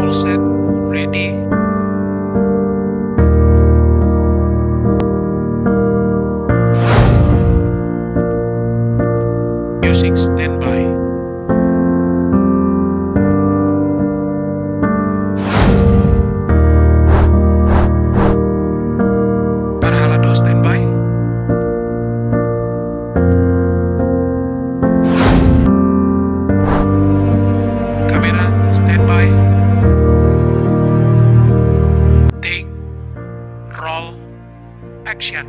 All set, ready. Music standby. Parhalado standby. Kamera standby. Take, roll, action.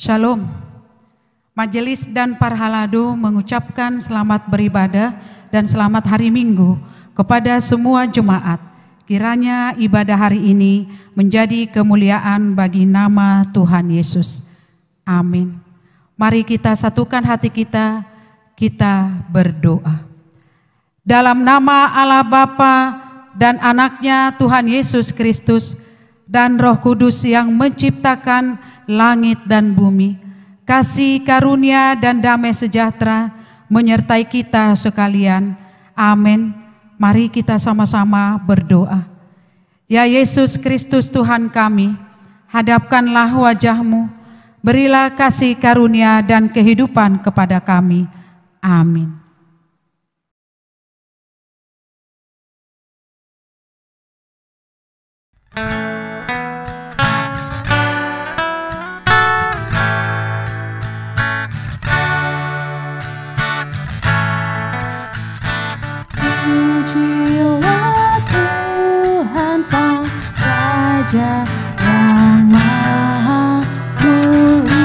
Shalom. Majelis dan Parhalado mengucapkan selamat beribadah dan selamat hari Minggu kepada semua jemaat. Kiranya ibadah hari ini menjadi kemuliaan bagi nama Tuhan Yesus. Amin. Mari kita satukan hati kita, kita berdoa. Dalam nama Allah Bapa dan anaknya Tuhan Yesus Kristus dan Roh Kudus yang menciptakan langit dan bumi, kasih karunia dan damai sejahtera menyertai kita sekalian. Amin. Mari kita sama-sama berdoa. Ya Yesus Kristus Tuhan kami, hadapkanlah wajah-Mu, berilah kasih karunia dan kehidupan kepada kami. Amin. Pujilah Tuhan Sang Raja yang Maha Mulia.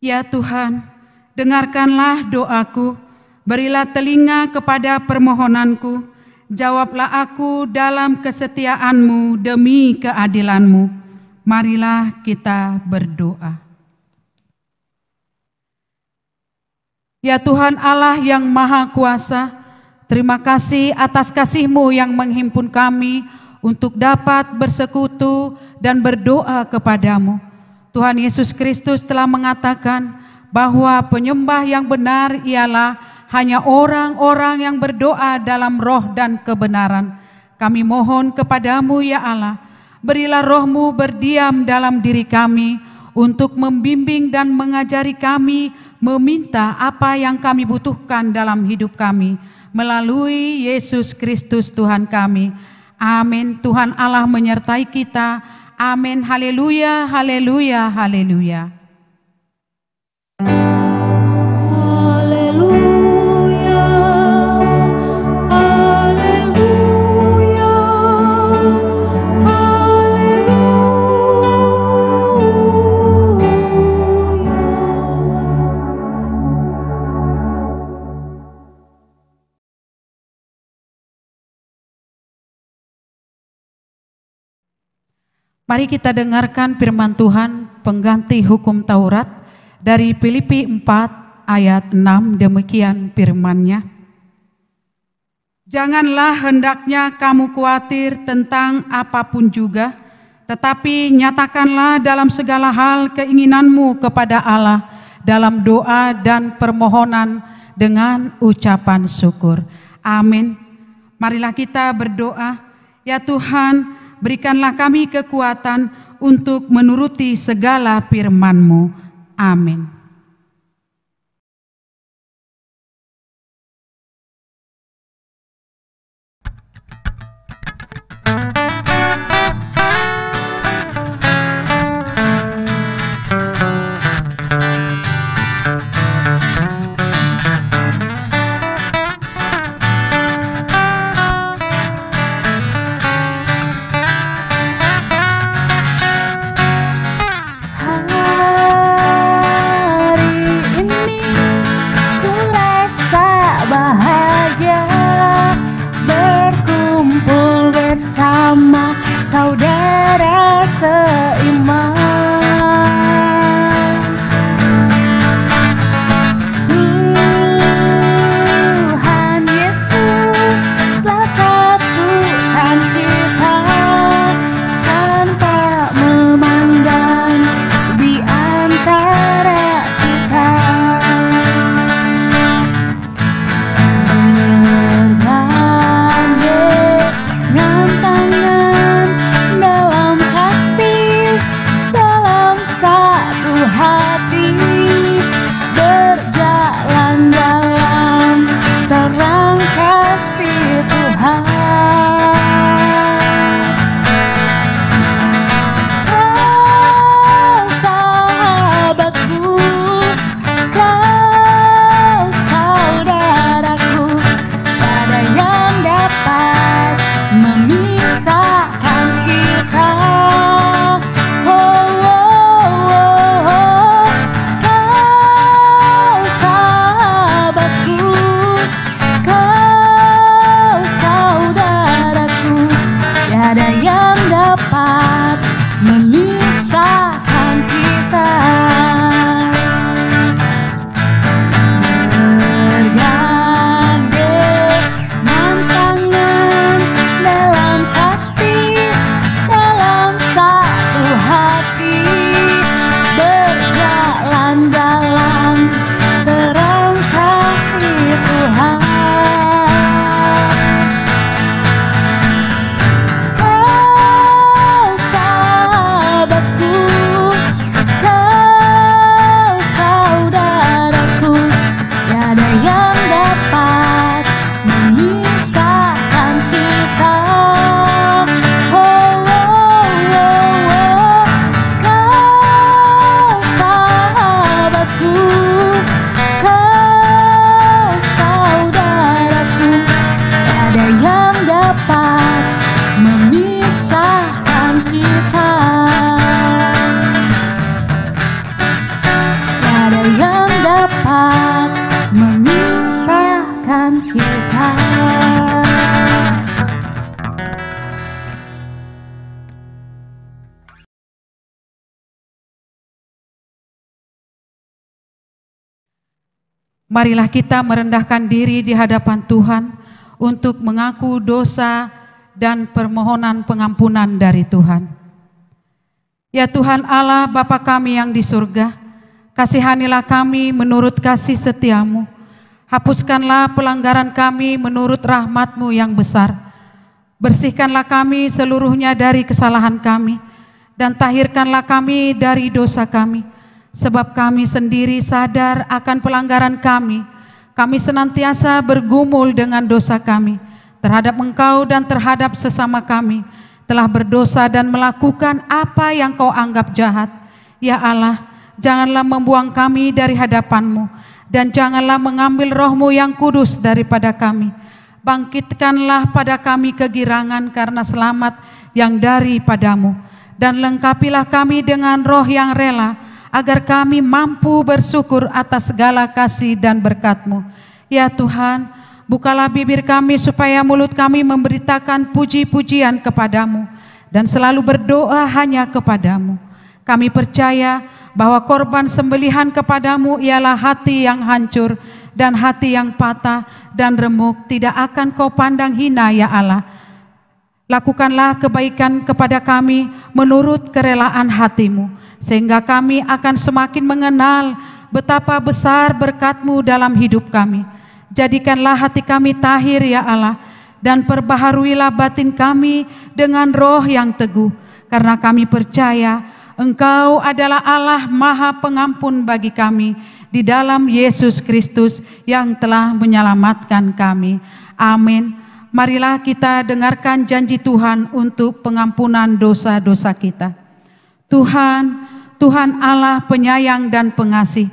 Ya Tuhan, dengarkanlah doaku, berilah telinga kepada permohonanku, jawablah aku dalam kesetiaan-Mu demi keadilan-Mu. Marilah kita berdoa. Ya Tuhan Allah yang Maha Kuasa, terima kasih atas kasih-Mu yang menghimpun kami untuk dapat bersekutu dan berdoa kepadamu. Tuhan Yesus Kristus telah mengatakan bahwa penyembah yang benar ialah hanya orang-orang yang berdoa dalam roh dan kebenaran. Kami mohon kepadamu ya Allah, berilah roh-Mu berdiam dalam diri kami untuk membimbing dan mengajari kami meminta apa yang kami butuhkan dalam hidup kami melalui Yesus Kristus Tuhan kami. Amin. Tuhan Allah menyertai kita. Amin. Haleluya, haleluya, haleluya. Mari kita dengarkan firman Tuhan pengganti hukum Taurat dari Filipi 4 ayat 6, demikian firman-Nya. Janganlah hendaknya kamu khawatir tentang apapun juga, tetapi nyatakanlah dalam segala hal keinginanmu kepada Allah dalam doa dan permohonan dengan ucapan syukur. Amin. Marilah kita berdoa. Ya Tuhan, berikanlah kami kekuatan untuk menuruti segala firman-Mu. Amin. Saudara seiman, Tuhan Yesus telah satukan kita tanpa memandang di antara kita. Dengan tangan dalam kasih, dalam satu hati, berjalan dalam terang kasih Tuhan. Kau sahabatku, kau saudaraku, tiada yang dapat memisahkan kita. Oh, oh, oh, oh. Kau sahabatku, kau saudaraku, tiada yang dapat memisahkan kita. Bergandengan tangan dalam kasih, dalam satu hati, berjalan dalam terang kasih Tuhan. Kau sahabatku, Marilah kita merendahkan diri di hadapan Tuhan untuk mengaku dosa dan permohonan pengampunan dari Tuhan. Ya Tuhan Allah Bapa kami yang di surga, kasihanilah kami menurut kasih setiamu. Hapuskanlah pelanggaran kami menurut rahmat-Mu yang besar. Bersihkanlah kami seluruhnya dari kesalahan kami, dan tahirkanlah kami dari dosa kami. Sebab kami sendiri sadar akan pelanggaran kami. Kami senantiasa bergumul dengan dosa kami terhadap Engkau dan terhadap sesama kami. Telah berdosa dan melakukan apa yang Kau anggap jahat. Ya Allah, janganlah membuang kami dari hadapan-Mu, dan janganlah mengambil Roh-Mu yang kudus daripada kami. Bangkitkanlah pada kami kegirangan karena selamat yang daripadamu, dan lengkapilah kami dengan roh yang rela, agar kami mampu bersyukur atas segala kasih dan berkat-Mu. Ya Tuhan, bukalah bibir kami supaya mulut kami memberitakan puji-pujian kepadamu, dan selalu berdoa hanya kepadamu. Kami percaya bahwa korban sembelihan kepadamu ialah hati yang hancur dan hati yang patah dan remuk tidak akan Kau pandang hina, ya Allah. Lakukanlah kebaikan kepada kami menurut kerelaan hati-Mu, sehingga kami akan semakin mengenal betapa besar berkat-Mu dalam hidup kami. Jadikanlah hati kami tahir, ya Allah, dan perbaharuilah batin kami dengan roh yang teguh, karena kami percaya Engkau adalah Allah Maha Pengampun bagi kami di dalam Yesus Kristus yang telah menyelamatkan kami. Amin. Marilah kita dengarkan janji Tuhan untuk pengampunan dosa-dosa kita. Tuhan, Tuhan Allah penyayang dan pengasih,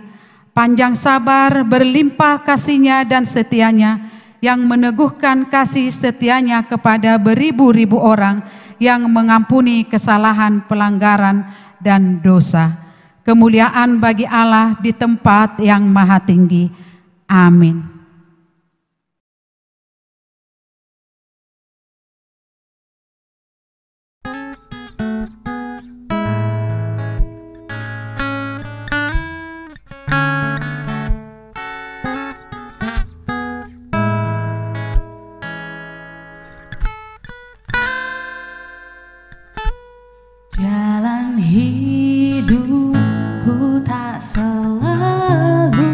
panjang sabar, berlimpah kasih-Nya dan setia-Nya, yang meneguhkan kasih setia-Nya kepada beribu-ribu orang yang mengampuni kesalahan, pelanggaran, dan dosa. Kemuliaan bagi Allah di tempat yang maha tinggi. Amin. Jalan hidupku tak selalu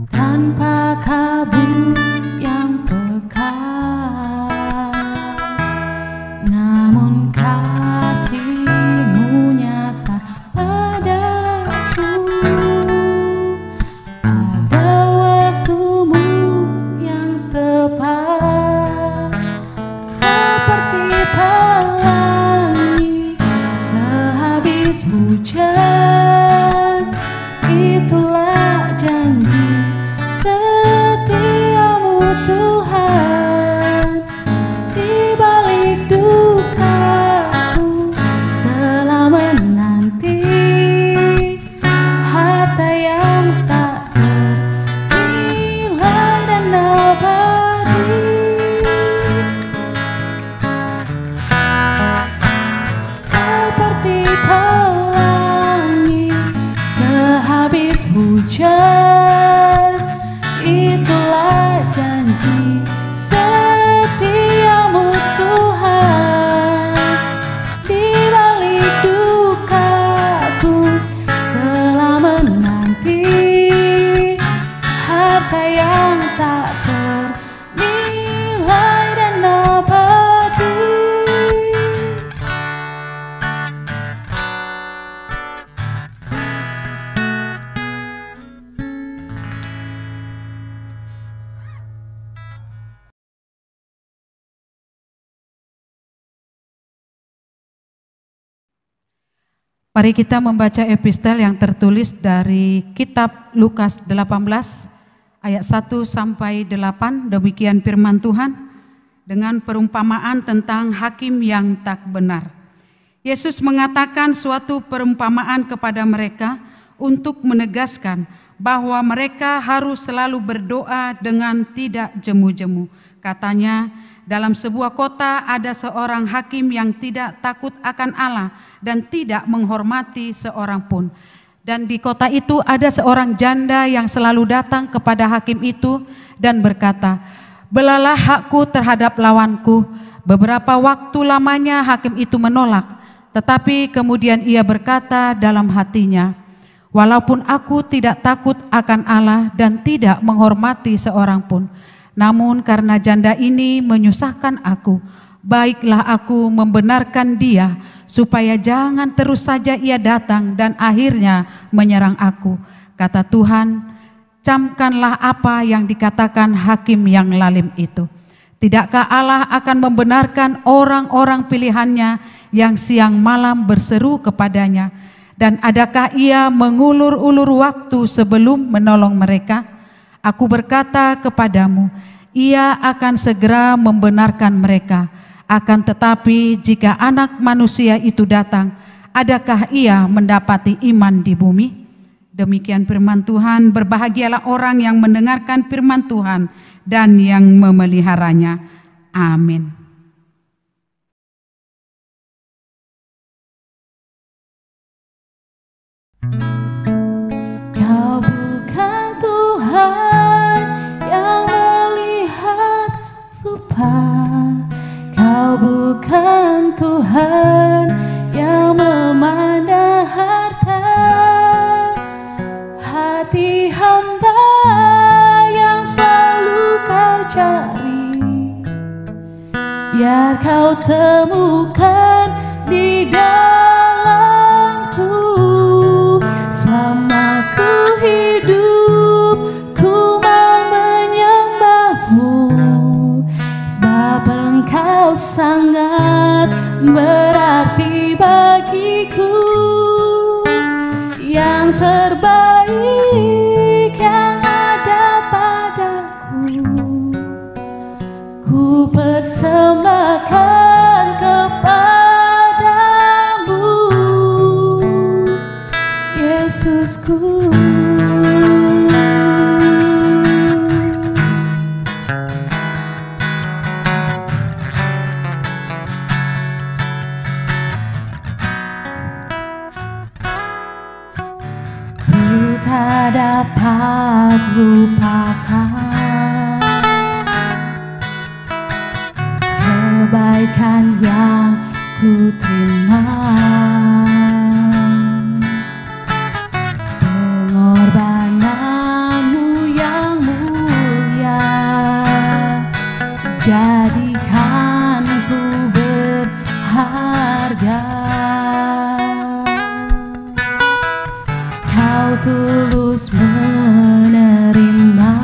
tanpa kabut yang pekat, namun kasih-Mu nyata padaku. Ada waktu-Mu yang tepat, seperti pelangi sehabis hujan. Itulah janji setia-Mu Tuhan. Di balik dukaku telah menanti harta yang tak ternilai dan abadi. Seperti pelangi sehabis hujan, itulah janji setia-Mu Tuhan. Di balik dukaku telah menanti harta yang tak ternilai dan abadi. Mari kita membaca epistel yang tertulis dari kitab Lukas 18 ayat 1 sampai 8. Demikian firman Tuhan dengan perumpamaan tentang hakim yang tak benar. Yesus mengatakan suatu perumpamaan kepada mereka untuk menegaskan bahwa mereka harus selalu berdoa dengan tidak jemu-jemu. Katanya, dalam sebuah kota ada seorang hakim yang tidak takut akan Allah dan tidak menghormati seorang pun. Dan di kota itu ada seorang janda yang selalu datang kepada hakim itu dan berkata, "Belalah hakku terhadap lawanku." Beberapa waktu lamanya hakim itu menolak, tetapi kemudian ia berkata dalam hatinya, "Walaupun aku tidak takut akan Allah dan tidak menghormati seorang pun, namun karena janda ini menyusahkan aku, baiklah aku membenarkan dia, supaya jangan terus saja ia datang dan akhirnya menyerang aku." Kata Tuhan, "Camkanlah apa yang dikatakan hakim yang lalim itu. Tidakkah Allah akan membenarkan orang-orang pilihannya yang siang malam berseru kepadanya? Dan adakah ia mengulur-ulur waktu sebelum menolong mereka? Aku berkata kepadamu, ia akan segera membenarkan mereka. Akan tetapi jika Anak Manusia itu datang, adakah ia mendapati iman di bumi?" Demikian firman Tuhan. Berbahagialah orang yang mendengarkan firman Tuhan dan yang memeliharanya. Amin. Kau bukan Tuhan yang melihat rupa, Kau bukan Tuhan yang memandang harta. Hati hamba yang selalu Kau cari, biar Kau temukan di dalamku. Selama ku hidup, ku mau menyembah-Mu, sebab Engkau sangat berarti bagiku. Yang terbaik yang ada padaku, ku persembahkan kepadamu, Yesusku. Ku tak dapat lupakan kebaikan yang ku terima, pengorbanan-Mu yang mulia, jadikan ku berharga. Kau tulus menerima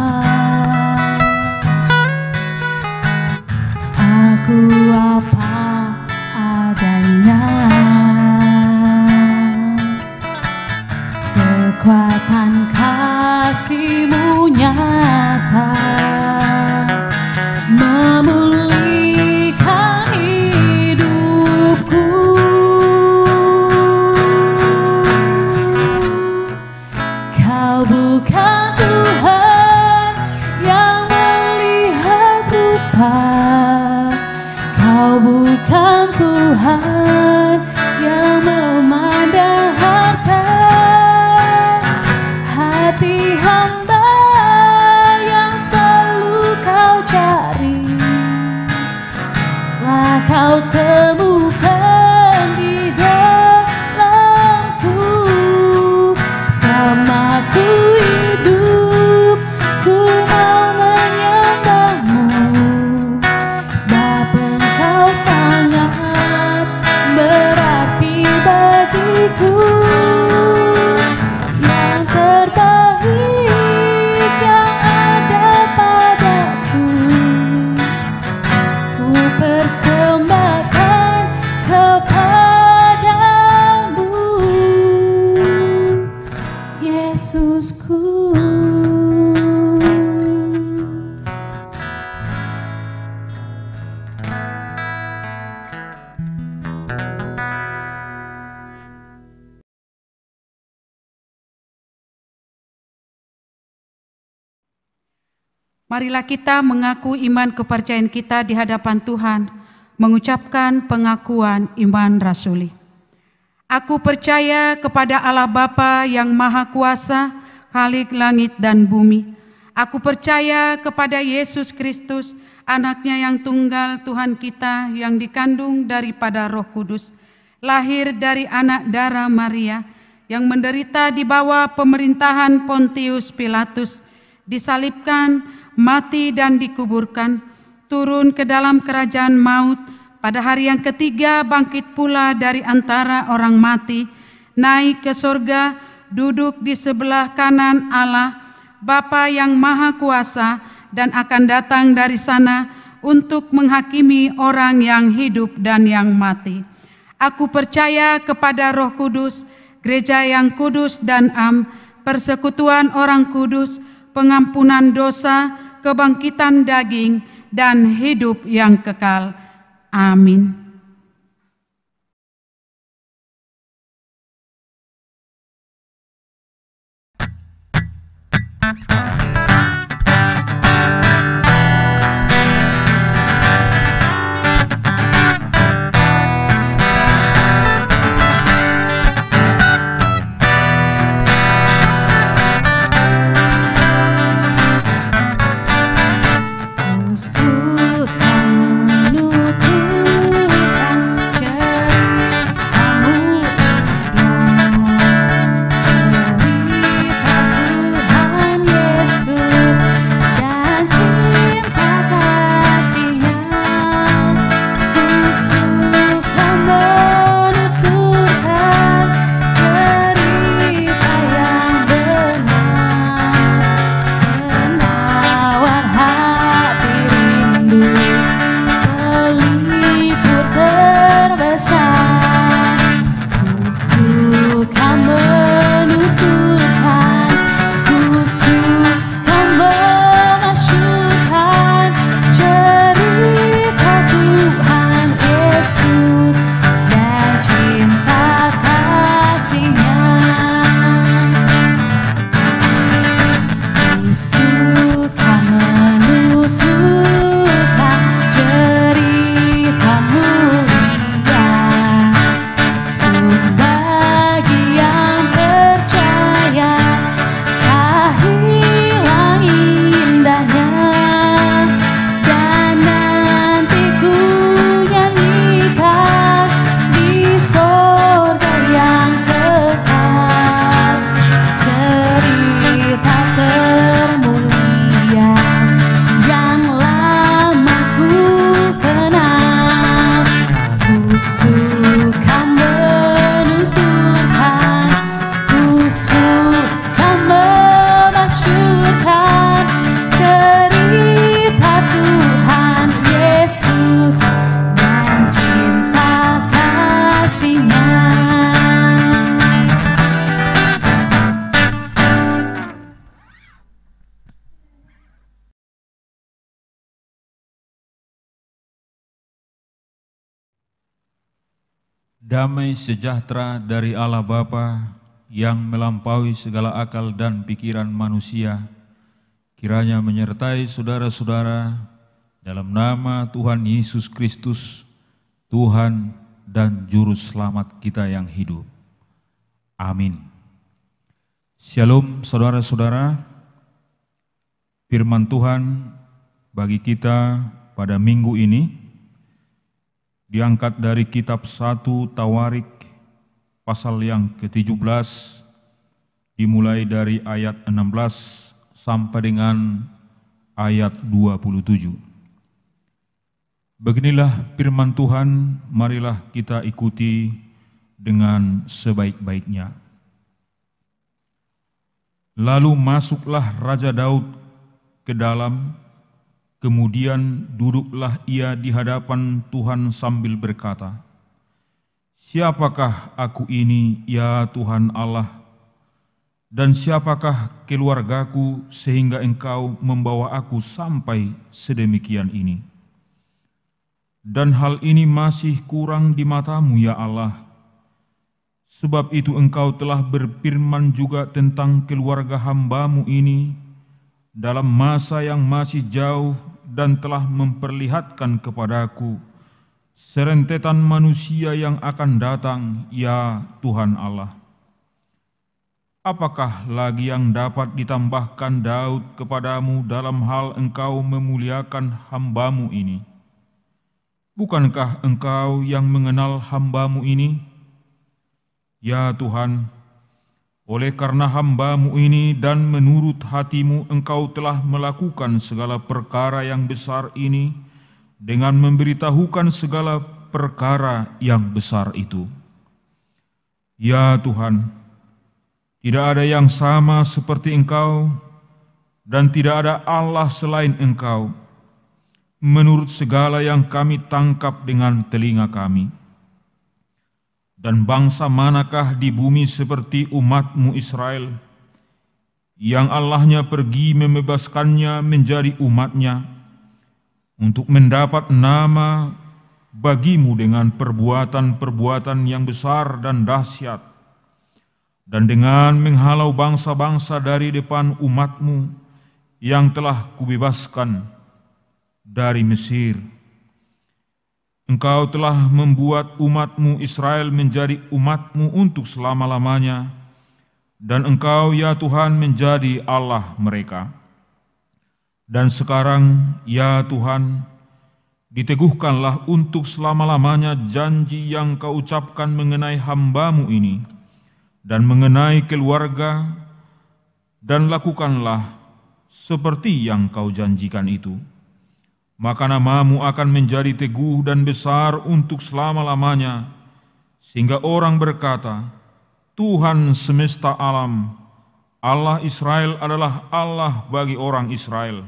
aku apa adanya. Kekuatan kasih-Mu nyata, memulihkan hidupku. Kau bukan Tuhan yang melihat rupa, Kau bukan Tuhan yang memandang harta. Hati hamba yang selalu Kau cari, lah Kau temukan di dalamku. Selama ku hidup, ku mau menyembah-Mu, sebab Engkau sangat berarti bagiku. Yang terbaik yang ada padaku, ku persembahkan kepadamu, Yesusku. Marilah kita mengaku iman kepercayaan kita di hadapan Tuhan, mengucapkan pengakuan iman rasuli. Aku percaya kepada Allah Bapa yang Maha Kuasa, Khalik langit dan bumi. Aku percaya kepada Yesus Kristus, Anak-Nya yang tunggal, Tuhan kita, yang dikandung daripada Roh Kudus, lahir dari anak darah Maria, yang menderita di bawah pemerintahan Pontius Pilatus, disalibkan, mati dan dikuburkan, turun ke dalam kerajaan maut, pada hari yang ketiga bangkit pula dari antara orang mati, naik ke sorga, duduk di sebelah kanan Allah, Bapa yang Maha Kuasa, dan akan datang dari sana untuk menghakimi orang yang hidup dan yang mati. Aku percaya kepada Roh Kudus, gereja yang kudus dan am, persekutuan orang kudus, pengampunan dosa, kebangkitan daging, dan hidup yang kekal. Amin. Damai sejahtera dari Allah Bapa yang melampaui segala akal dan pikiran manusia, kiranya menyertai saudara-saudara dalam nama Tuhan Yesus Kristus, Tuhan dan Juru Selamat kita yang hidup. Amin. Shalom saudara-saudara, firman Tuhan bagi kita pada minggu ini diangkat dari kitab 1 Tawarik pasal yang ke-17 dimulai dari ayat 16 sampai dengan ayat 27. Beginilah firman Tuhan, marilah kita ikuti dengan sebaik-baiknya. Lalu masuklah Raja Daud ke dalam, kemudian duduklah ia di hadapan Tuhan sambil berkata, "Siapakah aku ini, ya Tuhan Allah? Dan siapakah keluargaku sehingga Engkau membawa aku sampai sedemikian ini? Dan hal ini masih kurang di mata-Mu, ya Allah. Sebab itu Engkau telah berfirman juga tentang keluarga hamba-Mu ini dalam masa yang masih jauh dan telah memperlihatkan kepadaku serentetan manusia yang akan datang, ya Tuhan Allah. Apakah lagi yang dapat ditambahkan Daud kepadamu dalam hal engkau memuliakan hamba-Mu ini? Bukankah engkau yang mengenal hamba-Mu ini? Ya Tuhan, oleh karena hamba-Mu ini dan menurut hati-Mu engkau telah melakukan segala perkara yang besar ini dengan memberitahukan segala perkara yang besar itu. Ya Tuhan, tidak ada yang sama seperti Engkau dan tidak ada Allah selain Engkau, menurut segala yang kami tangkap dengan telinga kami. Dan bangsa manakah di bumi seperti umat-Mu Israel, yang Allahnya pergi membebaskannya menjadi umat-Nya, untuk mendapat nama bagi-Mu dengan perbuatan-perbuatan yang besar dan dahsyat, dan dengan menghalau bangsa-bangsa dari depan umat-Mu yang telah Kubebaskan dari Mesir. Engkau telah membuat umat-Mu Israel menjadi umat-Mu untuk selama-lamanya, dan Engkau, ya Tuhan, menjadi Allah mereka. Dan sekarang, ya Tuhan, diteguhkanlah untuk selama-lamanya janji yang Kau ucapkan mengenai hamba-Mu ini, dan mengenai keluarga, dan lakukanlah seperti yang Kau janjikan itu. Maka nama-Mu akan menjadi teguh dan besar untuk selama-lamanya, sehingga orang berkata, Tuhan semesta alam, Allah Israel adalah Allah bagi orang Israel.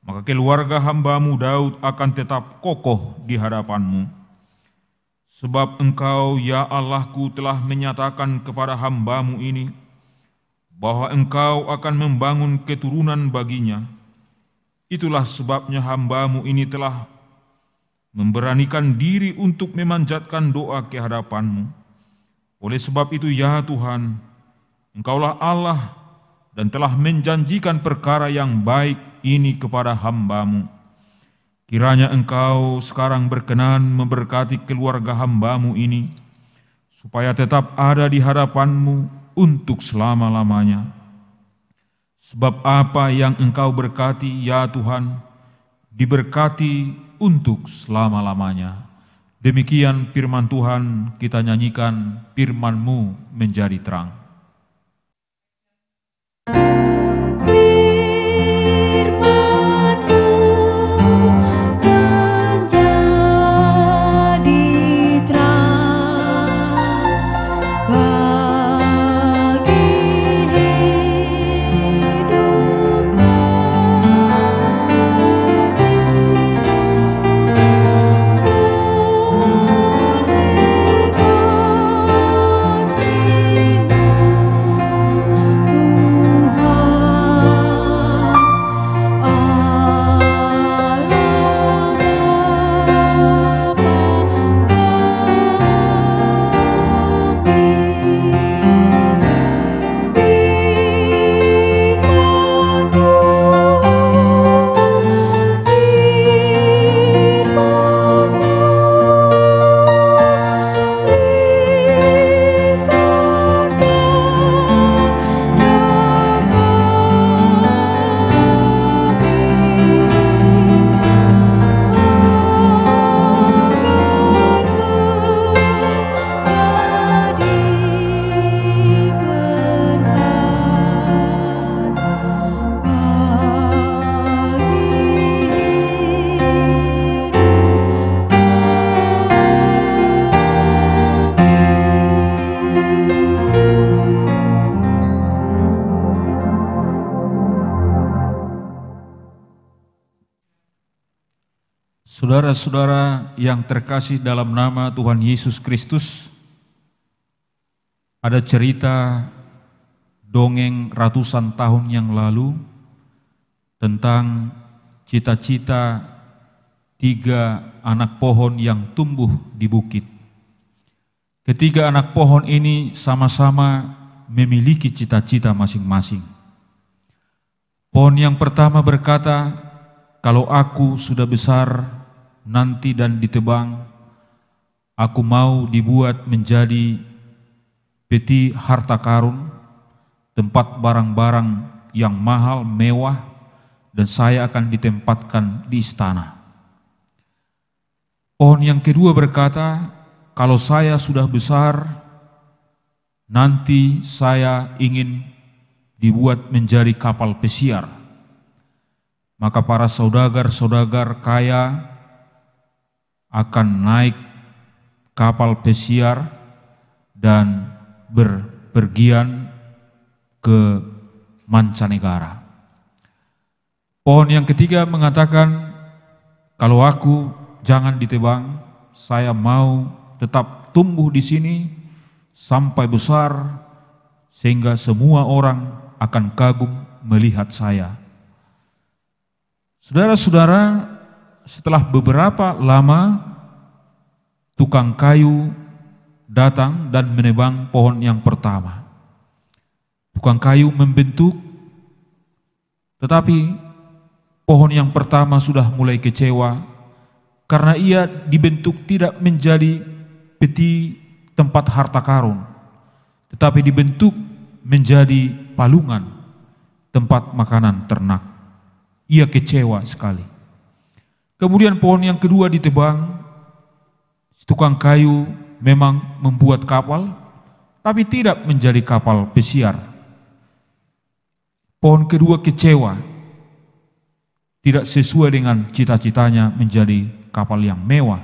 Maka keluarga hamba-Mu Daud akan tetap kokoh di hadapan-Mu. Sebab Engkau, ya Allahku, telah menyatakan kepada hamba-Mu ini, bahwa Engkau akan membangun keturunan baginya. Itulah sebabnya hamba-Mu ini telah memberanikan diri untuk memanjatkan doa ke hadapan-Mu. Oleh sebab itu, ya Tuhan, Engkaulah Allah dan telah menjanjikan perkara yang baik ini kepada hamba-Mu. Kiranya Engkau sekarang berkenan memberkati keluarga hamba-Mu ini, supaya tetap ada di hadapan-Mu untuk selama-lamanya. Sebab apa yang Engkau berkati, ya Tuhan, diberkati untuk selama-lamanya. Demikian firman Tuhan, kita nyanyikan firman-Mu menjadi terang. Saudara-saudara yang terkasih dalam nama Tuhan Yesus Kristus, ada cerita dongeng ratusan tahun yang lalu tentang cita-cita 3 anak pohon yang tumbuh di bukit. Ketiga anak pohon ini sama-sama memiliki cita-cita masing-masing. Pohon yang pertama berkata, kalau aku sudah besar nanti dan ditebang, Aku mau dibuat menjadi peti harta karun, tempat barang-barang yang mahal, mewah, dan saya akan ditempatkan di istana. Pohon yang kedua berkata, kalau saya sudah besar, nanti saya ingin dibuat menjadi kapal pesiar. Maka para saudagar-saudagar kaya akan naik kapal pesiar dan berpergian ke mancanegara. Pohon yang ketiga mengatakan, kalau aku jangan ditebang, saya mau tetap tumbuh di sini sampai besar sehingga semua orang akan kagum melihat saya. Saudara-saudara, setelah beberapa lama tukang kayu datang dan menebang pohon yang pertama. Tukang kayu membentuk, tetapi pohon yang pertama sudah mulai kecewa karena ia dibentuk tidak menjadi peti tempat harta karun, tetapi dibentuk menjadi palungan tempat makanan ternak. Ia kecewa sekali. Kemudian pohon yang kedua ditebang. Tukang kayu memang membuat kapal, tapi tidak menjadi kapal pesiar. Pohon kedua kecewa, tidak sesuai dengan cita-citanya menjadi kapal yang mewah,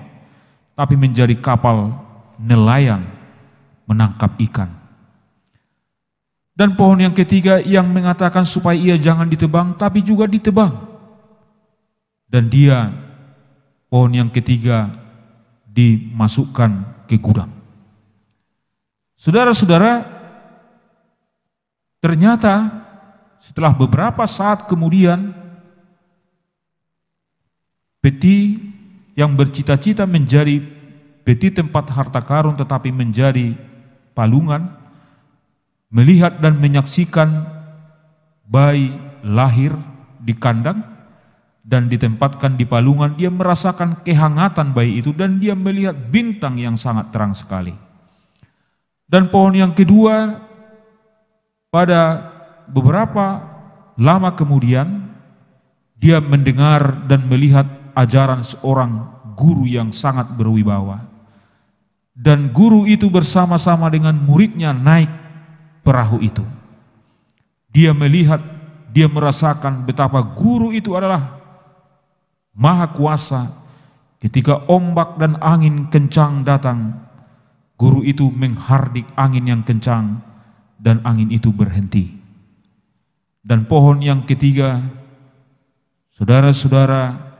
tapi menjadi kapal nelayan menangkap ikan. Dan pohon yang ketiga yang mengatakan supaya ia jangan ditebang, tapi juga ditebang. Dan dia, pohon yang ketiga, dimasukkan ke gudang. Saudara-saudara, ternyata setelah beberapa saat kemudian, peti yang bercita-cita menjadi peti tempat harta karun tetapi menjadi palungan, melihat dan menyaksikan bayi lahir di kandang dan ditempatkan di palungan. Dia merasakan kehangatan bayi itu dan dia melihat bintang yang sangat terang sekali. Dan pohon yang kedua, pada beberapa lama kemudian dia mendengar dan melihat ajaran seorang guru yang sangat berwibawa. Dan guru itu bersama-sama dengan muridnya naik perahu itu. Dia melihat, dia merasakan betapa guru itu adalah maha kuasa. Ketika ombak dan angin kencang datang, guru itu menghardik angin yang kencang dan angin itu berhenti. Dan pohon yang ketiga, saudara-saudara,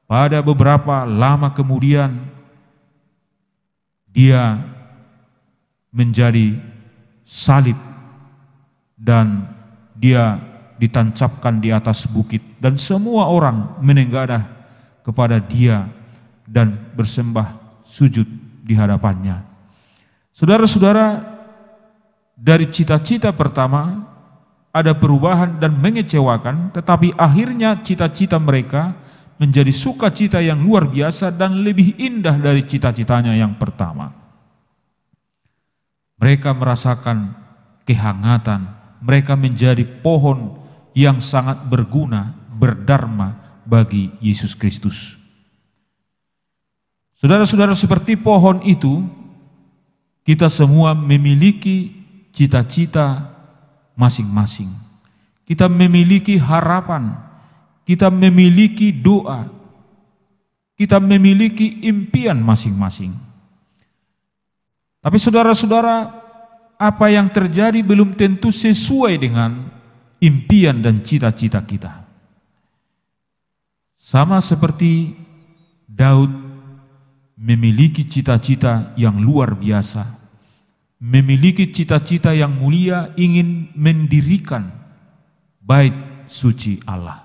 pada beberapa lama kemudian dia menjadi salib dan dia ditancapkan di atas bukit dan semua orang menenggadah kepada dia dan bersembah sujud di hadapannya. Saudara-saudara, dari cita-cita pertama ada perubahan dan mengecewakan, tetapi akhirnya cita-cita mereka menjadi sukacita yang luar biasa dan lebih indah dari cita-citanya yang pertama. Mereka merasakan kehangatan, mereka menjadi pohon yang sangat berguna, berdharma bagi Yesus Kristus. Saudara-saudara, seperti pohon itu, kita semua memiliki cita-cita masing-masing. Kita memiliki harapan, kita memiliki doa, kita memiliki impian masing-masing. Tapi saudara-saudara, apa yang terjadi belum tentu sesuai dengan impian dan cita-cita kita. Sama seperti Daud memiliki cita-cita yang luar biasa, memiliki cita-cita yang mulia, ingin mendirikan bait suci Allah.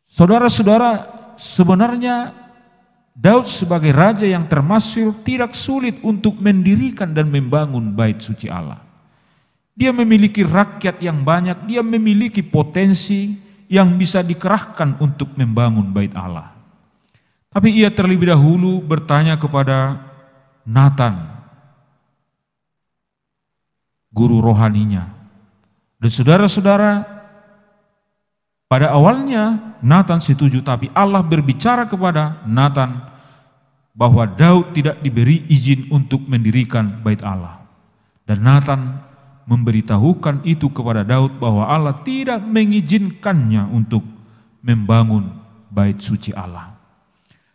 Saudara-saudara, sebenarnya Daud sebagai raja yang termasyhur tidak sulit untuk mendirikan dan membangun bait suci Allah. Dia memiliki rakyat yang banyak, dia memiliki potensi yang bisa dikerahkan untuk membangun bait Allah. Tapi ia terlebih dahulu bertanya kepada Nathan, guru rohaninya. Dan saudara-saudara, pada awalnya Nathan setuju, tapi Allah berbicara kepada Nathan bahwa Daud tidak diberi izin untuk mendirikan bait Allah. Dan Nathan memberitahukan itu kepada Daud bahwa Allah tidak mengizinkannya untuk membangun bait suci Allah.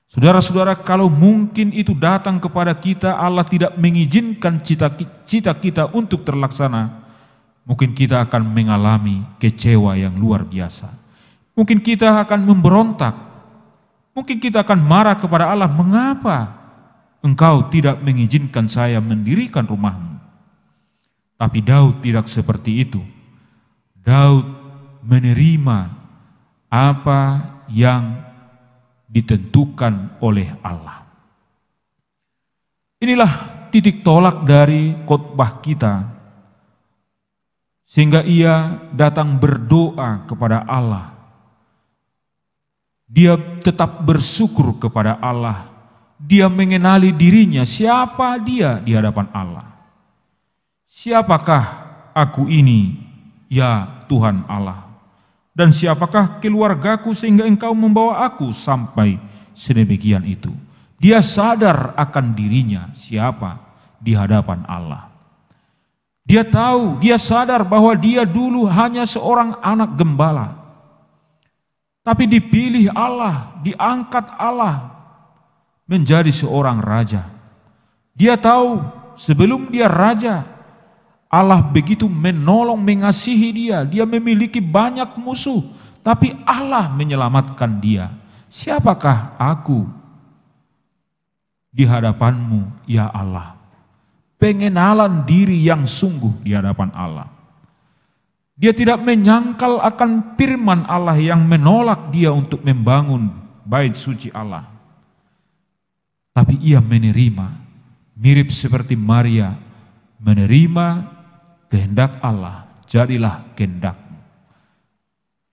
Saudara-saudara, kalau mungkin itu datang kepada kita, Allah tidak mengizinkan cita-cita kita untuk terlaksana, mungkin kita akan mengalami kecewa yang luar biasa. Mungkin kita akan memberontak. Mungkin kita akan marah kepada Allah, mengapa engkau tidak mengizinkan saya mendirikan rumahmu? Tapi Daud tidak seperti itu. Daud menerima apa yang ditentukan oleh Allah. Inilah titik tolak dari khotbah kita, sehingga ia datang berdoa kepada Allah. Dia tetap bersyukur kepada Allah. Dia mengenali dirinya, siapa dia di hadapan Allah. Siapakah aku ini, ya Tuhan Allah? Dan siapakah keluargaku sehingga engkau membawa aku sampai sedemikian itu? Dia sadar akan dirinya siapa di hadapan Allah. Dia tahu, dia sadar bahwa dia dulu hanya seorang anak gembala. Tapi dipilih Allah, diangkat Allah menjadi seorang raja. Dia tahu sebelum dia raja, Allah begitu menolong, mengasihi dia. Dia memiliki banyak musuh, tapi Allah menyelamatkan dia. Siapakah aku di hadapanmu, ya Allah? Pengenalan diri yang sungguh di hadapan Allah. Dia tidak menyangkal akan firman Allah yang menolak dia untuk membangun bait suci Allah. Tapi ia menerima, mirip seperti Maria, menerima kehendak Allah, jadilah kehendakmu.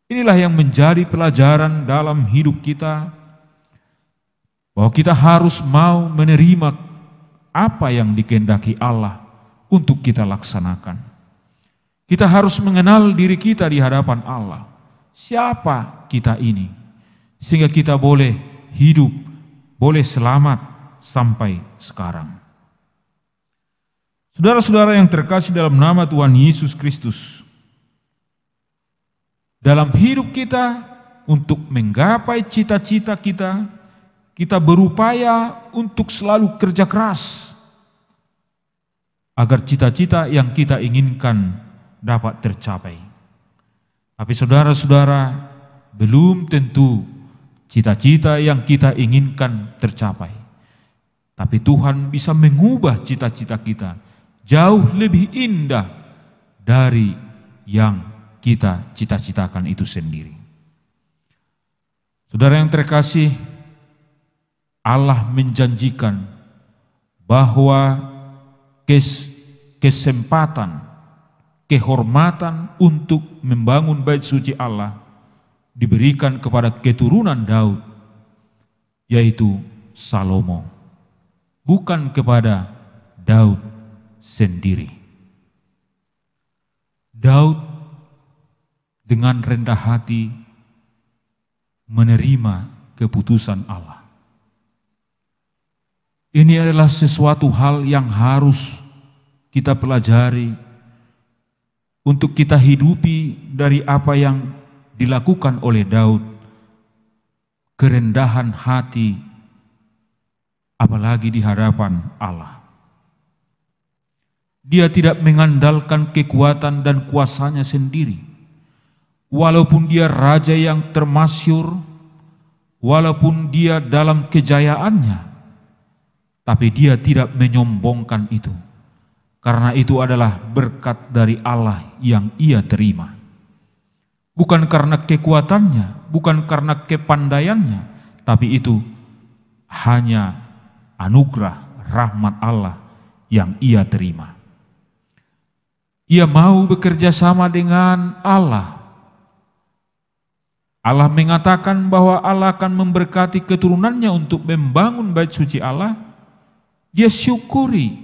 Inilah yang menjadi pelajaran dalam hidup kita, bahwa kita harus mau menerima apa yang dikehendaki Allah untuk kita laksanakan. Kita harus mengenal diri kita di hadapan Allah. Siapa kita ini? Sehingga kita boleh hidup, boleh selamat sampai sekarang. Saudara-saudara yang terkasih dalam nama Tuhan Yesus Kristus, dalam hidup kita untuk menggapai cita-cita kita, kita berupaya untuk selalu kerja keras agar cita-cita yang kita inginkan dapat tercapai. Tapi saudara-saudara, belum tentu cita-cita yang kita inginkan tercapai. Tapi Tuhan bisa mengubah cita-cita kita jauh lebih indah dari yang kita cita-citakan itu sendiri. Saudara yang terkasih, Allah menjanjikan bahwa kesempatan, kehormatan untuk membangun bait suci Allah diberikan kepada keturunan Daud, yaitu Salomo, bukan kepada Daud sendiri. Daud dengan rendah hati menerima keputusan Allah. Ini adalah sesuatu hal yang harus kita pelajari untuk kita hidupi dari apa yang dilakukan oleh Daud. Kerendahan hati, apalagi di hadapan Allah. Dia tidak mengandalkan kekuatan dan kuasanya sendiri. Walaupun dia raja yang termasyur, walaupun dia dalam kejayaannya, tapi dia tidak menyombongkan itu. Karena itu adalah berkat dari Allah yang ia terima. Bukan karena kekuatannya, bukan karena kepandaiannya, tapi itu hanya anugerah rahmat Allah yang ia terima. Ia mau bekerja sama dengan Allah. Allah mengatakan bahwa Allah akan memberkati keturunannya untuk membangun bait suci Allah. Dia syukuri,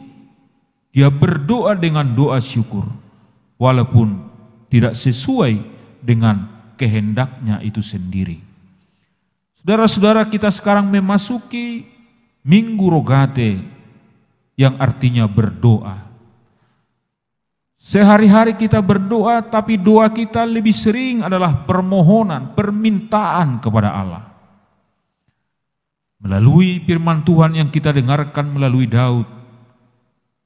dia berdoa dengan doa syukur, walaupun tidak sesuai dengan kehendaknya itu sendiri. Saudara-saudara, kita sekarang memasuki Minggu Rogate yang artinya berdoa. Sehari-hari kita berdoa, tapi doa kita lebih sering adalah permohonan, permintaan kepada Allah. Melalui firman Tuhan yang kita dengarkan melalui Daud,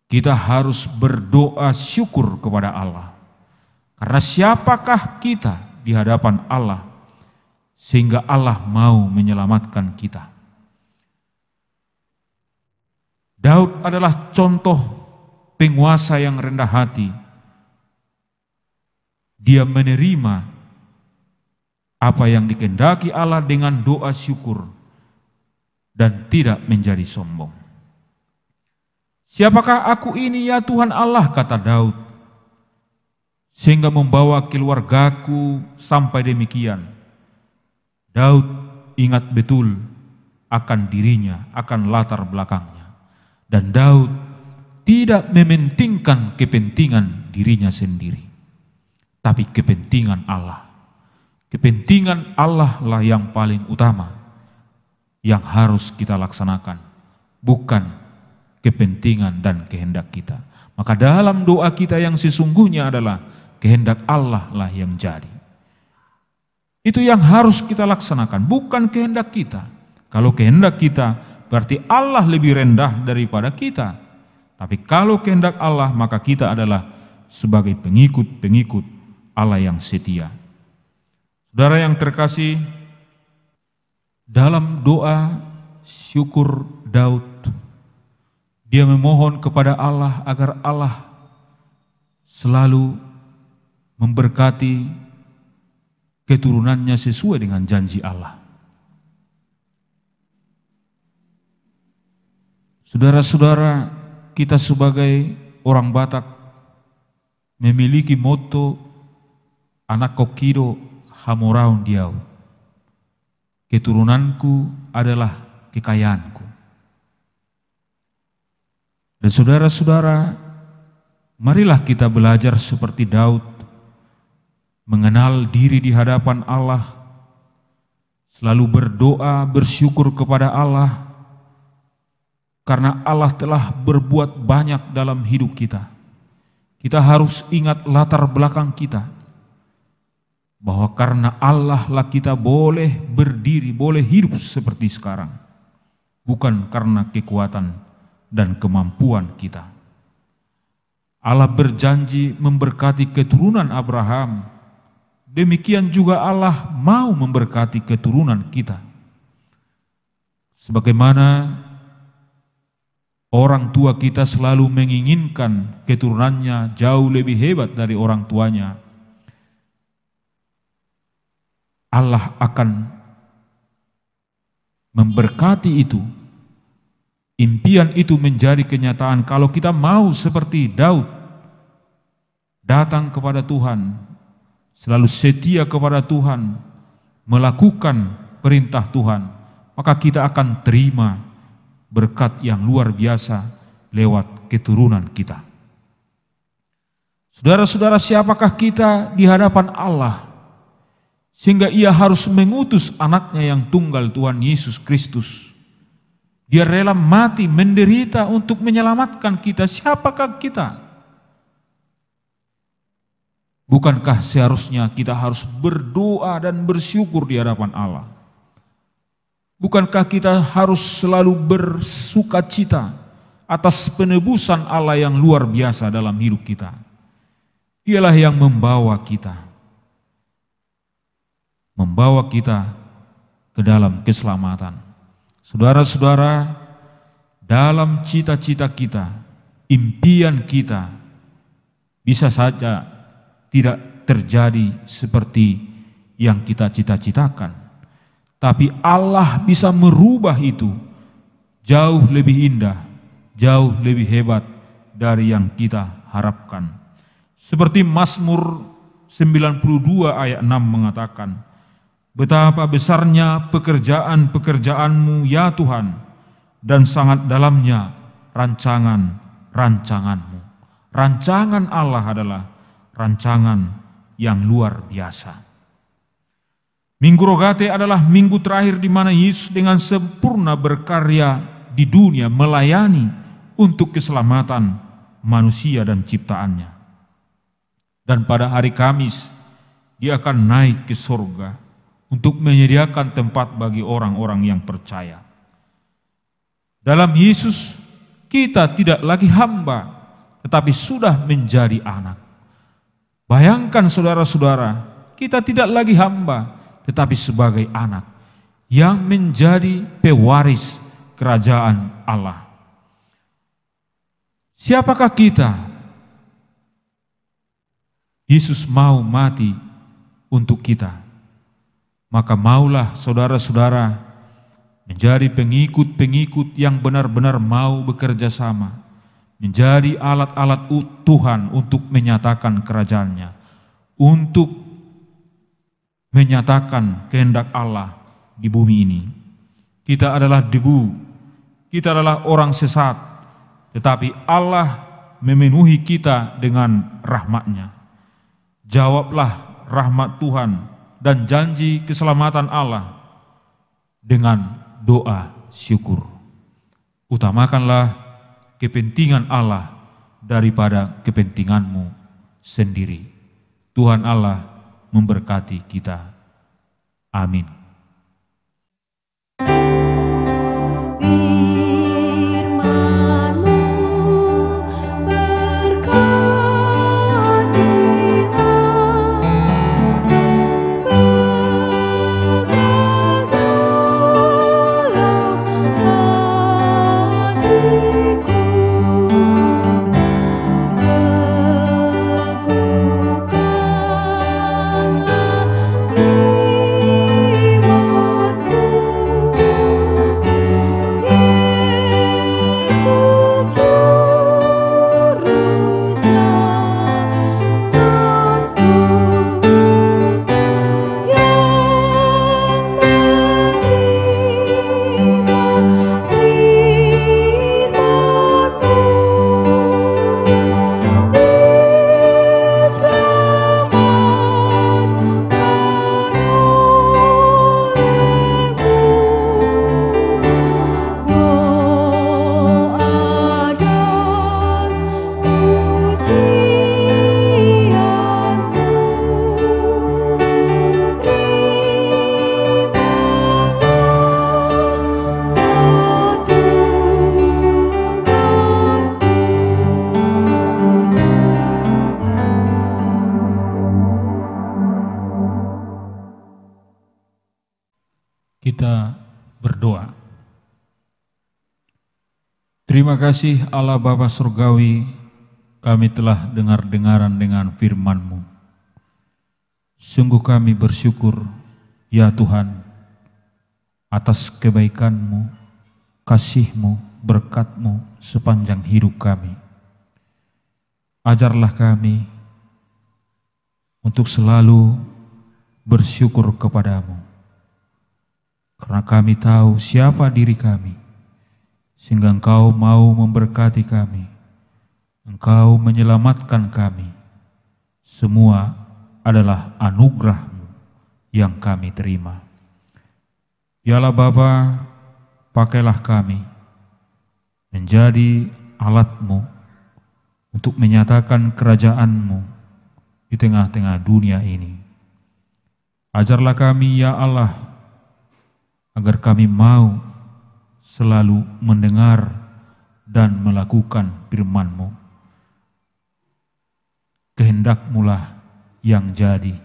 kita harus berdoa syukur kepada Allah. Karena siapakah kita di hadapan Allah sehingga Allah mau menyelamatkan kita? Daud adalah contoh penguasa yang rendah hati. Dia menerima apa yang dikehendaki Allah dengan doa syukur dan tidak menjadi sombong. Siapakah aku ini ya Tuhan Allah, kata Daud, sehingga membawa keluargaku sampai demikian. Daud ingat betul akan dirinya, akan latar belakangnya. Dan Daud tidak mementingkan kepentingan dirinya sendiri, tapi kepentingan Allah. Kepentingan Allah lah yang paling utama yang harus kita laksanakan, bukan kepentingan dan kehendak kita. Maka dalam doa kita yang sesungguhnya adalah kehendak Allah lah yang jadi. Itu yang harus kita laksanakan, bukan kehendak kita. Kalau kehendak kita, berarti Allah lebih rendah daripada kita. Tapi kalau kehendak Allah, maka kita adalah sebagai pengikut-pengikut Allah yang setia. Saudara yang terkasih, dalam doa syukur Daud, dia memohon kepada Allah agar Allah selalu memberkati keturunannya sesuai dengan janji Allah. Saudara-saudara, kita sebagai orang Batak memiliki moto anak kokido hamoraun diau. Keturunanku adalah kekayaanku. Dan saudara-saudara, marilah kita belajar seperti Daud, mengenal diri di hadapan Allah, selalu berdoa, bersyukur kepada Allah, karena Allah telah berbuat banyak dalam hidup kita. Kita harus ingat latar belakang kita, bahwa karena Allah lah kita boleh berdiri, boleh hidup seperti sekarang, bukan karena kekuatan dan kemampuan kita. Allah berjanji memberkati keturunan Abraham, demikian juga Allah mau memberkati keturunan kita. Sebagaimana orang tua kita selalu menginginkan keturunannya jauh lebih hebat dari orang tuanya, Allah akan memberkati itu. Impian itu menjadi kenyataan kalau kita mau seperti Daud, datang kepada Tuhan, selalu setia kepada Tuhan, melakukan perintah Tuhan, maka kita akan terima berkat yang luar biasa lewat keturunan kita. Saudara-saudara, siapakah kita di hadapan Allah sehingga Ia harus mengutus anaknya yang tunggal, Tuhan Yesus Kristus? Dia rela mati, menderita untuk menyelamatkan kita. Siapakah kita? Bukankah seharusnya kita harus berdoa dan bersyukur di hadapan Allah? Bukankah kita harus selalu bersukacita atas penebusan Allah yang luar biasa dalam hidup kita? Dialah yang membawa kita ke dalam keselamatan. Saudara-saudara, dalam cita-cita kita, impian kita bisa saja tidak terjadi seperti yang kita cita-citakan, tapi Allah bisa merubah itu jauh lebih indah, jauh lebih hebat dari yang kita harapkan. Seperti Mazmur 92 ayat 6 mengatakan, Betapa besarnya pekerjaan-pekerjaan-Mu ya Tuhan, dan sangat dalamnya rancangan-rancangan-Mu. Rancangan Allah adalah rancangan yang luar biasa. Minggu Rogate adalah minggu terakhir di mana Yesus dengan sempurna berkarya di dunia melayani untuk keselamatan manusia dan ciptaannya. Dan pada hari Kamis, Dia akan naik ke surga untuk menyediakan tempat bagi orang-orang yang percaya. Dalam Yesus, kita tidak lagi hamba, tetapi sudah menjadi anak. Bayangkan saudara-saudara, kita tidak lagi hamba, tetapi sebagai anak yang menjadi pewaris kerajaan Allah. Siapakah kita? Yesus mau mati untuk kita. Maka maulah saudara-saudara menjadi pengikut-pengikut yang benar-benar mau bekerja sama, menjadi alat-alat Tuhan untuk menyatakan kerajaan-Nya, untuk menyatakan kehendak Allah di bumi ini. Kita adalah debu, kita adalah orang sesat, tetapi Allah memenuhi kita dengan rahmat-Nya. Jawablah rahmat Tuhan dan janji keselamatan Allah dengan doa syukur. Utamakanlah kepentingan Allah daripada kepentinganmu sendiri. Tuhan Allah memberkati kita. Amin. Kita berdoa. Terima kasih Allah Bapa Surgawi, kami telah dengar-dengaran dengan firman-Mu. Sungguh kami bersyukur, ya Tuhan, atas kebaikan-Mu, kasih-Mu, berkat-Mu sepanjang hidup kami. Ajarlah kami untuk selalu bersyukur kepadamu. Karena kami tahu siapa diri kami, sehingga Engkau mau memberkati kami, Engkau menyelamatkan kami. Semua adalah anugerah-Mu yang kami terima. Ya Allah Bapa, pakailah kami menjadi alat-Mu untuk menyatakan kerajaan-Mu di tengah-tengah dunia ini. Ajarlah kami ya Allah, agar kami mau selalu mendengar dan melakukan firman-Mu. Kehendak-Mu lah yang jadi.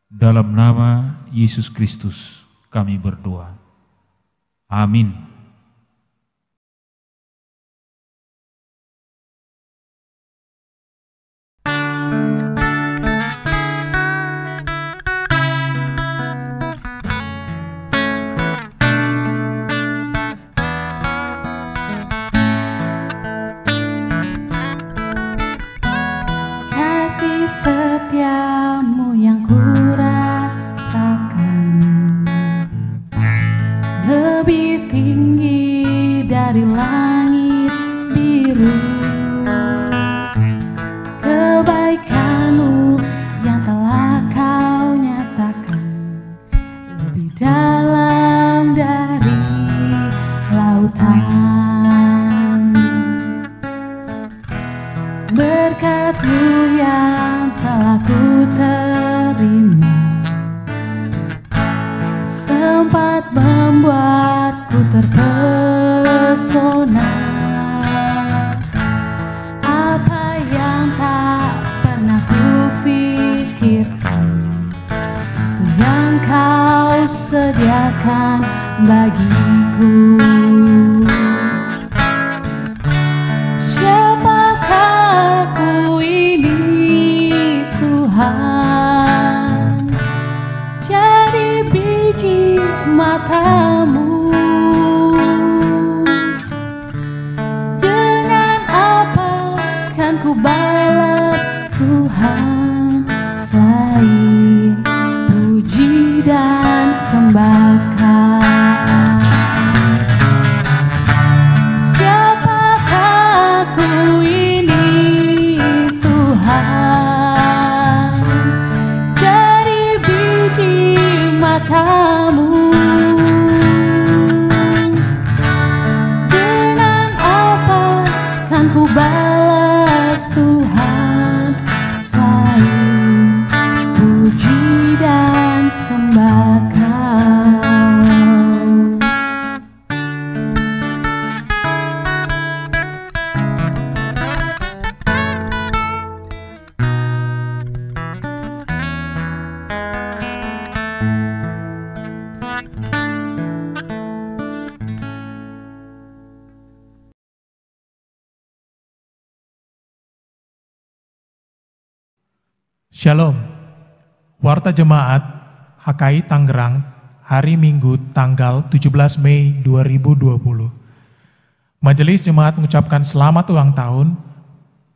Dalam nama Yesus Kristus kami berdoa. Amin. Kasih setiamu yang kurasakan Berkat-Mu yang telah ku terima sempat membuatku terpesona. Apa yang tak pernah ku pikirkan, itu yang Kau sediakan bagiku. Siapakah aku ini Tuhan, jadi biji mata-Mu. Dengan apa kan ku balas Tuhan, selain puji dan sembahkan. Siapakah aku ini Tuhan, jadi biji mata-Mu. Dengan apa kan ku balas Tuhan, selain puji dan sembah Kau. Shalom, Warta Jemaat HKI Tangerang, hari Minggu tanggal 17 Mei 2020. Majelis Jemaat mengucapkan selamat ulang tahun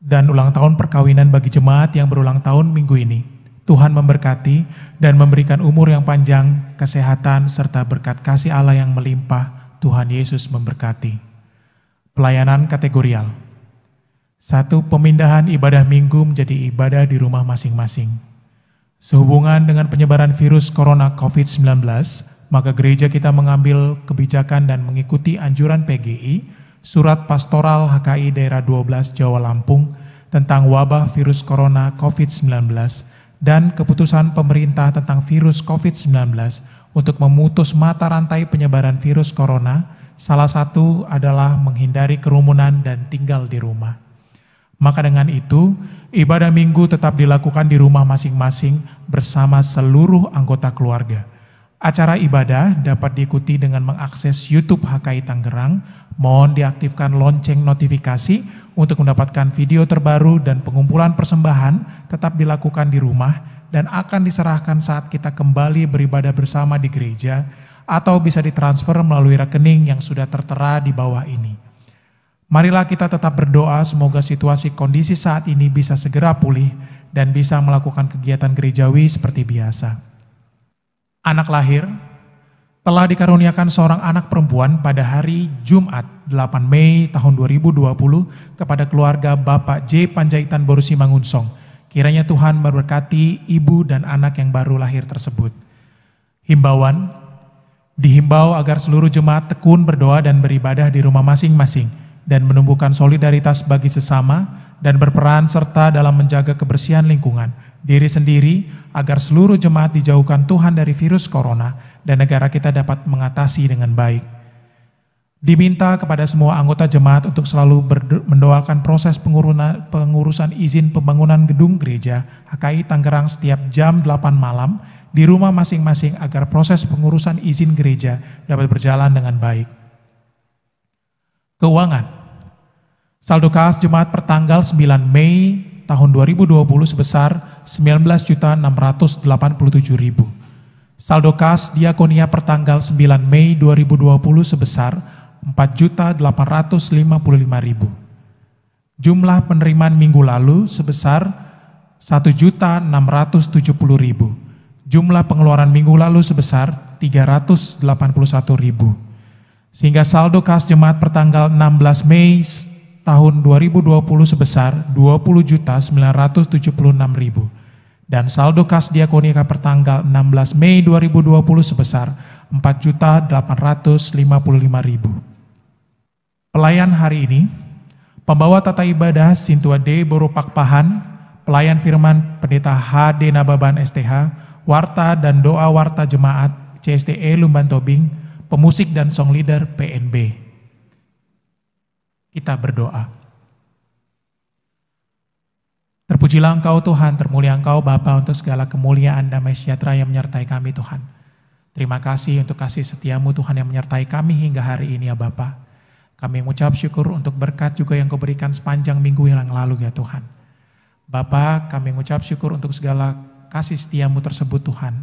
dan ulang tahun perkawinan bagi jemaat yang berulang tahun minggu ini. Tuhan memberkati dan memberikan umur yang panjang, kesehatan, serta berkat kasih Allah yang melimpah. Tuhan Yesus memberkati. Pelayanan kategorial. 1. Pemindahan ibadah minggu menjadi ibadah di rumah masing-masing. Sehubungan dengan penyebaran virus corona COVID-19, maka gereja kita mengambil kebijakan dan mengikuti anjuran PGI, Surat Pastoral HKI Daerah 12 Jawa Lampung tentang wabah virus corona COVID-19 dan keputusan pemerintah tentang virus COVID-19 untuk memutus mata rantai penyebaran virus corona, salah satu adalah menghindari kerumunan dan tinggal di rumah. Maka dengan itu, ibadah minggu tetap dilakukan di rumah masing-masing bersama seluruh anggota keluarga. Acara ibadah dapat diikuti dengan mengakses YouTube HKI Tangerang. Mohon diaktifkan lonceng notifikasi untuk mendapatkan video terbaru, dan pengumpulan persembahan tetap dilakukan di rumah dan akan diserahkan saat kita kembali beribadah bersama di gereja, atau bisa ditransfer melalui rekening yang sudah tertera di bawah ini. Marilah kita tetap berdoa semoga situasi kondisi saat ini bisa segera pulih dan bisa melakukan kegiatan gerejawi seperti biasa. Anak lahir. Telah dikaruniakan seorang anak perempuan pada hari Jumat 8 Mei tahun 2020 kepada keluarga Bapak J. Panjaitan Borusi Mangunsong. Kiranya Tuhan memberkati ibu dan anak yang baru lahir tersebut. Himbauan. Dihimbau agar seluruh jemaat tekun berdoa dan beribadah di rumah masing-masing dan menumbuhkan solidaritas bagi sesama dan berperan serta dalam menjaga kebersihan lingkungan, diri sendiri, agar seluruh jemaat dijauhkan Tuhan dari virus corona dan negara kita dapat mengatasi dengan baik. Diminta kepada semua anggota jemaat untuk selalu mendoakan proses pengurusan izin pembangunan gedung gereja HKI Tangerang setiap jam 8 malam di rumah masing-masing agar proses pengurusan izin gereja dapat berjalan dengan baik. Keuangan. Saldo kas jemaat pertanggal 9 Mei tahun 2020 sebesar 19.687.000. Saldo kas diakonia pertanggal 9 Mei 2020 sebesar 4.855.000. Jumlah penerimaan minggu lalu sebesar 1.670.000. Jumlah pengeluaran minggu lalu sebesar 381.000. Sehingga saldo kas jemaat pertanggal 16 Mei tahun 2020 sebesar 20.976.000 dan saldo kas diakonia pertanggal 16 Mei 2020 sebesar 4.855.000. Pelayan hari ini. Pembawa tata ibadah Sintua D. Boropak Pahan, pelayan firman Pendeta H.D. Nababan STH, warta dan doa warta jemaat CSTE Lumban Tobing, pemusik dan song leader PNB. Kita berdoa. Terpujilah Engkau Tuhan, termulia Engkau Bapa untuk segala kemuliaan damai sejahtera yang menyertai kami Tuhan. Terima kasih untuk kasih setiamu Tuhan yang menyertai kami hingga hari ini ya Bapa. Kami mengucap syukur untuk berkat juga yang Kau berikan sepanjang minggu yang lalu ya Tuhan. Bapa, kami mengucap syukur untuk segala kasih setiamu tersebut Tuhan.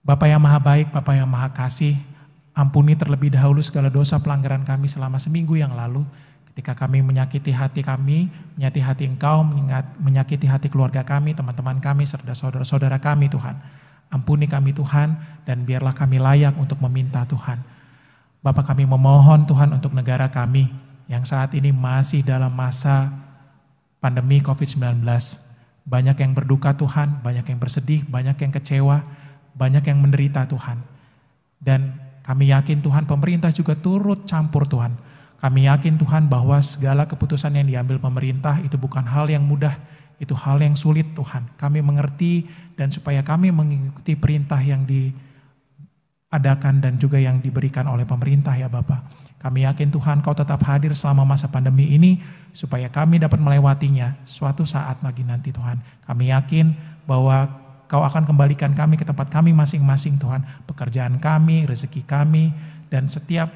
Bapa yang maha baik, Bapa yang maha kasih, ampuni terlebih dahulu segala dosa pelanggaran kami selama seminggu yang lalu. Ketika kami menyakiti hati kami, menyakiti hati Engkau, menyakiti hati keluarga kami, teman-teman kami, serta saudara-saudara kami Tuhan. Ampuni kami Tuhan, dan biarlah kami layak untuk meminta Tuhan. Bapa, kami memohon Tuhan untuk negara kami yang saat ini masih dalam masa pandemi COVID-19. Banyak yang berduka Tuhan, banyak yang bersedih, banyak yang kecewa, banyak yang menderita Tuhan. Dan kami yakin Tuhan pemerintah juga turut campur Tuhan. Kami yakin Tuhan bahwa segala keputusan yang diambil pemerintah itu bukan hal yang mudah, itu hal yang sulit Tuhan. Kami mengerti dan supaya kami mengikuti perintah yang diadakan dan juga yang diberikan oleh pemerintah ya Bapa. Kami yakin Tuhan Kau tetap hadir selama masa pandemi ini supaya kami dapat melewatinya suatu saat lagi nanti Tuhan. Kami yakin bahwa Kau akan kembalikan kami ke tempat kami masing-masing Tuhan. Pekerjaan kami, rezeki kami, dan setiap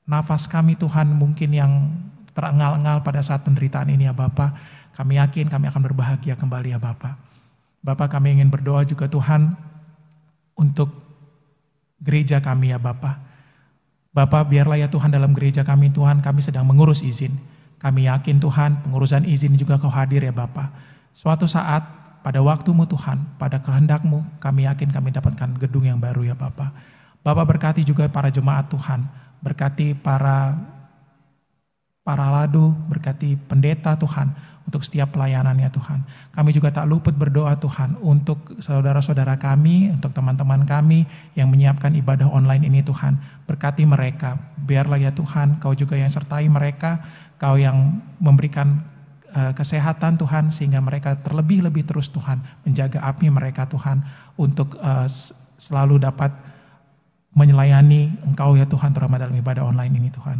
nafas kami Tuhan mungkin yang terengal-engal pada saat penderitaan ini ya Bapa. Kami yakin kami akan berbahagia kembali ya Bapa. Bapa, kami ingin berdoa juga Tuhan untuk gereja kami ya Bapa. Bapa, biarlah ya Tuhan dalam gereja kami Tuhan, kami sedang mengurus izin. Kami yakin Tuhan pengurusan izin juga Kau hadir ya Bapa. Suatu saat pada waktu-Mu Tuhan, pada kehendak-Mu, kami yakin kami dapatkan gedung yang baru ya Bapa. Bapa, berkati juga para jemaat Tuhan, berkati para ladu, berkati pendeta Tuhan untuk setiap pelayanannya Tuhan. Kami juga tak luput berdoa Tuhan untuk saudara-saudara kami, untuk teman-teman kami yang menyiapkan ibadah online ini Tuhan. Berkati mereka, biarlah ya Tuhan Kau juga yang sertai mereka, Kau yang memberikan kesehatan Tuhan sehingga mereka terlebih-lebih terus Tuhan menjaga api mereka Tuhan untuk selalu dapat menylayani Engkau ya Tuhan terutama dalam ibadah online ini Tuhan.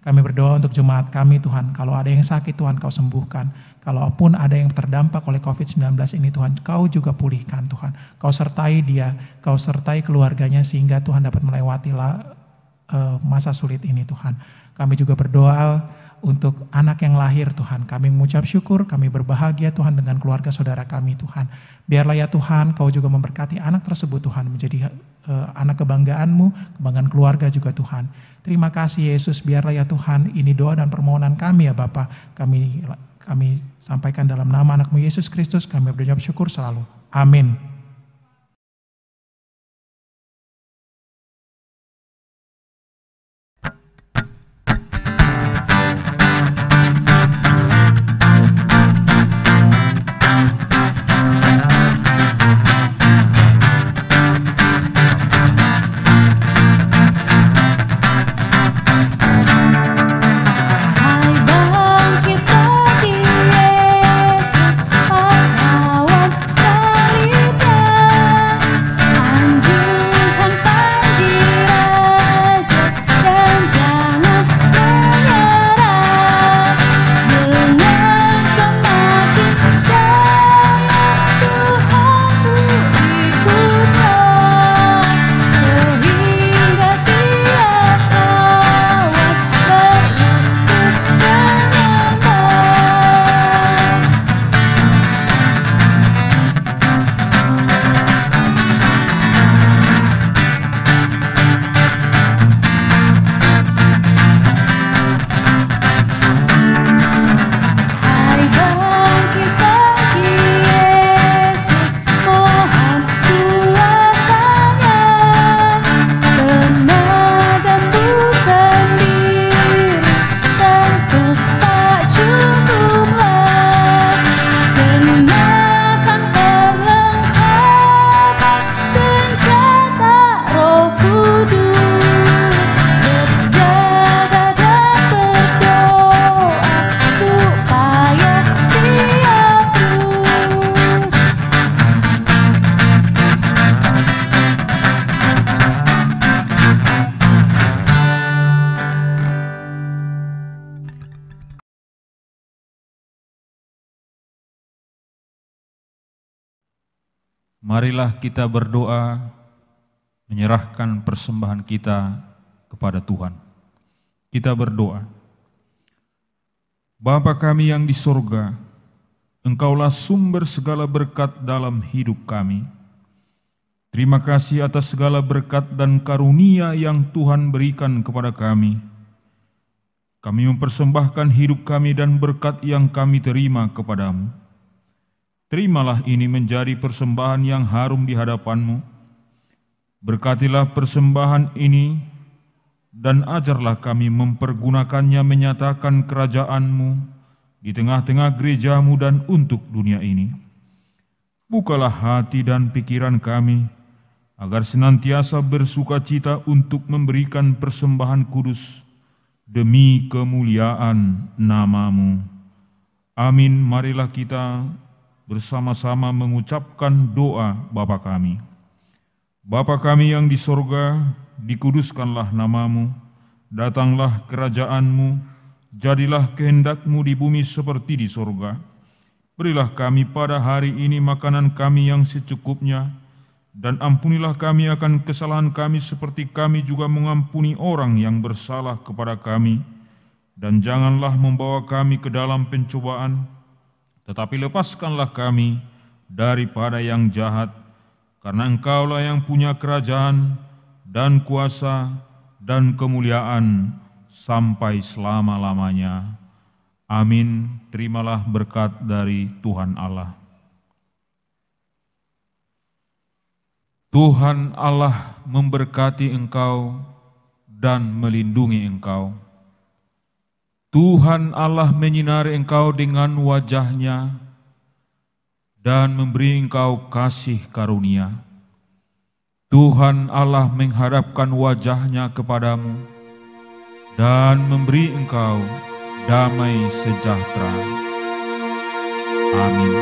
Kami berdoa untuk jemaat kami Tuhan, kalau ada yang sakit Tuhan Kau sembuhkan. Kalaupun ada yang terdampak oleh COVID-19 ini Tuhan, Kau juga pulihkan Tuhan. Kau sertai dia, Kau sertai keluarganya sehingga Tuhan dapat melewati masa sulit ini Tuhan. Kami juga berdoa untuk anak yang lahir Tuhan. Kami mengucap syukur, kami berbahagia Tuhan dengan keluarga saudara kami Tuhan. Biarlah ya Tuhan Kau juga memberkati anak tersebut Tuhan menjadi anak kebanggaan-Mu, kebanggaan keluarga juga Tuhan. Terima kasih Yesus, biarlah ya Tuhan ini doa dan permohonan kami ya Bapa. Kami sampaikan dalam nama anak-Mu Yesus Kristus, kami berucap syukur selalu. Amin. Hai bangkit hati Yesus, pahlawan salib. Marilah kita berdoa, menyerahkan persembahan kita kepada Tuhan. Kita berdoa. Bapa kami yang di sorga, Engkaulah sumber segala berkat dalam hidup kami. Terima kasih atas segala berkat dan karunia yang Tuhan berikan kepada kami. Kami mempersembahkan hidup kami dan berkat yang kami terima kepadamu. Terimalah ini menjadi persembahan yang harum di hadapan-Mu. Berkatilah persembahan ini dan ajarlah kami mempergunakannya menyatakan kerajaan-Mu di tengah-tengah gereja-Mu dan untuk dunia ini. Bukalah hati dan pikiran kami, agar senantiasa bersukacita untuk memberikan persembahan kudus demi kemuliaan nama-Mu. Amin. Marilah kita bersama-sama mengucapkan doa Bapa kami. Bapa kami yang di sorga, dikuduskanlah nama-Mu, datanglah kerajaan-Mu, jadilah kehendak-Mu di bumi seperti di sorga. Berilah kami pada hari ini makanan kami yang secukupnya, dan ampunilah kami akan kesalahan kami seperti kami juga mengampuni orang yang bersalah kepada kami. Dan janganlah membawa kami ke dalam pencobaan, tetapi lepaskanlah kami daripada yang jahat, karena Engkaulah yang punya kerajaan dan kuasa dan kemuliaan sampai selama-lamanya. Amin. Terimalah berkat dari Tuhan Allah. Tuhan Allah memberkati engkau dan melindungi engkau. Tuhan Allah menyinari engkau dengan wajah-Nya dan memberi engkau kasih karunia. Tuhan Allah menghadapkan wajah-Nya kepadamu dan memberi engkau damai sejahtera. Amin.